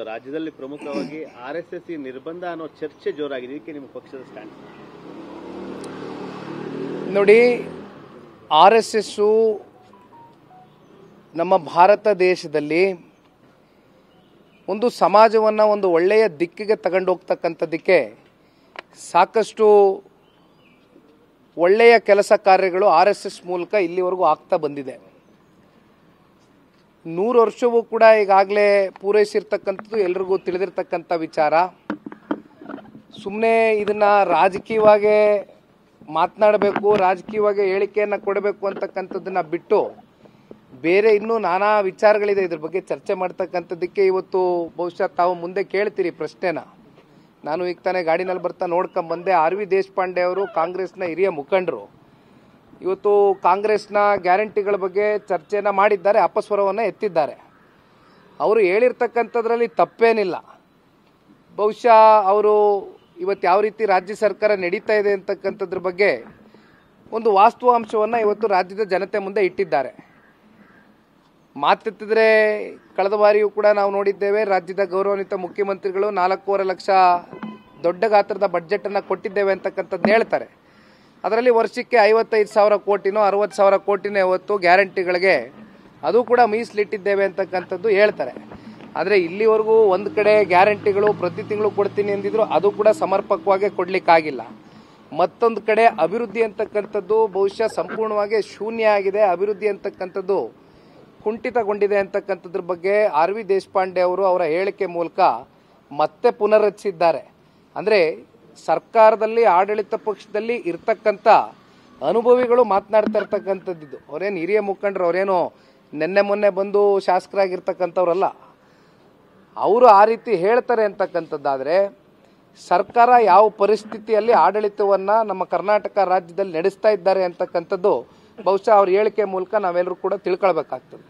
ರಾಜ್ಯದಲ್ಲಿ ಪ್ರಮುಖವಾಗಿ RSS ನಿರ್ಬಂಧ ಅನ್ನೋ ಚರ್ಚೆ ಜೋರಾಗಿದೆ. ಇದಕ್ಕೆ ನಿಮ್ಮ ಪಕ್ಷದ ಸ್ಟ್ಯಾಂಡ್? ನೋಡಿ, RSS ನಮ್ಮ ಭಾರತ ದೇಶದಲ್ಲಿ ಒಂದು ಸಮಾಜವನ್ನು ಒಂದು ಒಳ್ಳೆಯ ದಿಕ್ಕಿಗೆ ತಗೊಂಡು ಹೋಗ್ತಕ್ಕಂಥದ್ದಕ್ಕೆ ಸಾಕಷ್ಟು ಒಳ್ಳೆಯ ಕೆಲಸ ಕಾರ್ಯಗಳು RSS ಮೂಲಕ ಇಲ್ಲಿವರೆಗೂ ಆಗ್ತಾ ಬಂದಿದೆ. 100 ವರ್ಷವೂ ಕೂಡ ಈಗಾಗಲೇ ಪೂರೈಸಿರ್ತಕ್ಕಂಥದ್ದು ಎಲ್ರಿಗೂ ತಿಳಿದಿರ್ತಕ್ಕಂಥ ವಿಚಾರ. ಸುಮ್ಮನೆ ಇದನ್ನು ರಾಜಕೀಯವಾಗಿ ಮಾತನಾಡಬೇಕು, ರಾಜಕೀಯವಾಗಿ ಹೇಳಿಕೆಯನ್ನು ಕೊಡಬೇಕು ಅಂತಕ್ಕಂಥದ್ದನ್ನು ಬಿಟ್ಟು ಬೇರೆ ಇನ್ನೂ ನಾನಾ ವಿಚಾರಗಳಿದೆ. ಇದ್ರ ಬಗ್ಗೆ ಚರ್ಚೆ ಮಾಡ್ತಕ್ಕಂಥದ್ದಕ್ಕೆ ಇವತ್ತು ಬಹುಶಃ ತಾವು ಮುಂದೆ ಕೇಳ್ತೀರಿ ಪ್ರಶ್ನೆನ. ನಾನು ಈಗ ತಾನೇ ಗಾಡಿನಲ್ಲಿ ಬರ್ತಾ ನೋಡ್ಕೊಂಬಂದೆ. RV ದೇಶಪಾಂಡೆ ಅವರು ಕಾಂಗ್ರೆಸ್ನ ಹಿರಿಯ ಮುಖಂಡರು ಇವತ್ತು ಕಾಂಗ್ರೆಸ್ನ ಗ್ಯಾರಂಟಿಗಳ ಬಗ್ಗೆ ಚರ್ಚೆನ ಮಾಡಿದ್ದಾರೆ, ಅಪಸ್ವರವನ್ನು ಎತ್ತಿದ್ದಾರೆ. ಅವರು ಹೇಳಿರ್ತಕ್ಕಂಥದ್ರಲ್ಲಿ ತಪ್ಪೇನಿಲ್ಲ. ಬಹುಶಃ ಅವರು ಇವತ್ತು ಯಾವ ರೀತಿ ರಾಜ್ಯ ಸರ್ಕಾರ ನಡೀತಾ ಇದೆ ಅಂತಕ್ಕಂಥದ್ರ ಬಗ್ಗೆ ಒಂದು ವಾಸ್ತವಾಂಶವನ್ನು ಇವತ್ತು ರಾಜ್ಯದ ಜನತೆ ಮುಂದೆ ಇಟ್ಟಿದ್ದಾರೆ. ಮಾತೆತ್ತಿದ್ರೆ ಕಳೆದ ಬಾರಿಯೂ ಕೂಡ ನಾವು ನೋಡಿದ್ದೇವೆ, ರಾಜ್ಯದ ಗೌರವಾನ್ವಿತ ಮುಖ್ಯಮಂತ್ರಿಗಳು 4.5 ಲಕ್ಷ ದೊಡ್ಡ ಗಾತ್ರದ ಬಡ್ಜೆಟನ್ನು ಕೊಟ್ಟಿದ್ದೇವೆ ಅಂತಕ್ಕಂಥದ್ದು ಹೇಳ್ತಾರೆ. ಅದರಲ್ಲಿ ವರ್ಷಕ್ಕೆ 55,000 ಕೋಟಿನೋ 60,000 ಕೋಟಿನೋ ಇವತ್ತು ಗ್ಯಾರಂಟಿಗಳಿಗೆ ಅದು ಕೂಡ ಮೀಸಲಿಟ್ಟಿದ್ದೇವೆ ಅಂತಕ್ಕಂಥದ್ದು ಹೇಳ್ತಾರೆ. ಆದರೆ ಇಲ್ಲಿವರೆಗೂ ಒಂದು ಕಡೆ ಗ್ಯಾರಂಟಿಗಳು ಪ್ರತಿ ತಿಂಗಳು ಕೊಡ್ತೀನಿ ಎಂದಿದ್ರು, ಅದು ಕೂಡ ಸಮರ್ಪಕವಾಗಿ ಕೊಡಲಿಕ್ಕಾಗಿಲ್ಲ. ಮತ್ತೊಂದು ಕಡೆ ಅಭಿವೃದ್ಧಿ ಅಂತಕ್ಕಂಥದ್ದು ಬಹುಶಃ ಸಂಪೂರ್ಣವಾಗಿ ಶೂನ್ಯ ಆಗಿದೆ. ಅಭಿವೃದ್ಧಿ ಅಂತಕ್ಕಂಥದ್ದು ಕುಂಠಿತಗೊಂಡಿದೆ ಅಂತಕ್ಕಂಥದ್ರ ಬಗ್ಗೆ RV ದೇಶಪಾಂಡೆ ಅವರು ಅವರ ಹೇಳಿಕೆ ಮೂಲಕ ಮತ್ತೆ ಪುನರುಚ್ಚರಿಸಿದ್ದಾರೆ. ಅಂದರೆ ಸರ್ಕಾರದಲ್ಲಿ ಆಡಳಿತ ಪಕ್ಷದಲ್ಲಿ ಇರ್ತಕ್ಕಂಥ ಅನುಭವಿಗಳು ಮಾತನಾಡ್ತಾ ಇರ್ತಕ್ಕಂಥದ್ದು. ಅವರೇನು ಹಿರಿಯ ಮುಖಂಡರು, ಅವರೇನು ನಿನ್ನೆ ಮೊನ್ನೆ ಬಂದು ಶಾಸಕರಾಗಿರ್ತಕ್ಕಂಥವ್ರಲ್ಲ. ಅವರು ಆ ರೀತಿ ಹೇಳ್ತಾರೆ ಅಂತಕ್ಕಂಥದ್ದಾದರೆ ಸರ್ಕಾರ ಯಾವ ಪರಿಸ್ಥಿತಿಯಲ್ಲಿ ಆಡಳಿತವನ್ನು ನಮ್ಮ ಕರ್ನಾಟಕ ರಾಜ್ಯದಲ್ಲಿ ನಡೆಸ್ತಾ ಇದ್ದಾರೆ ಅಂತಕ್ಕಂಥದ್ದು ಬಹುಶಃ ಅವ್ರ ಹೇಳಿಕೆ ಮೂಲಕ ನಾವೆಲ್ಲರೂ ಕೂಡ ತಿಳ್ಕೊಳ್ಬೇಕಾಗ್ತದೆ.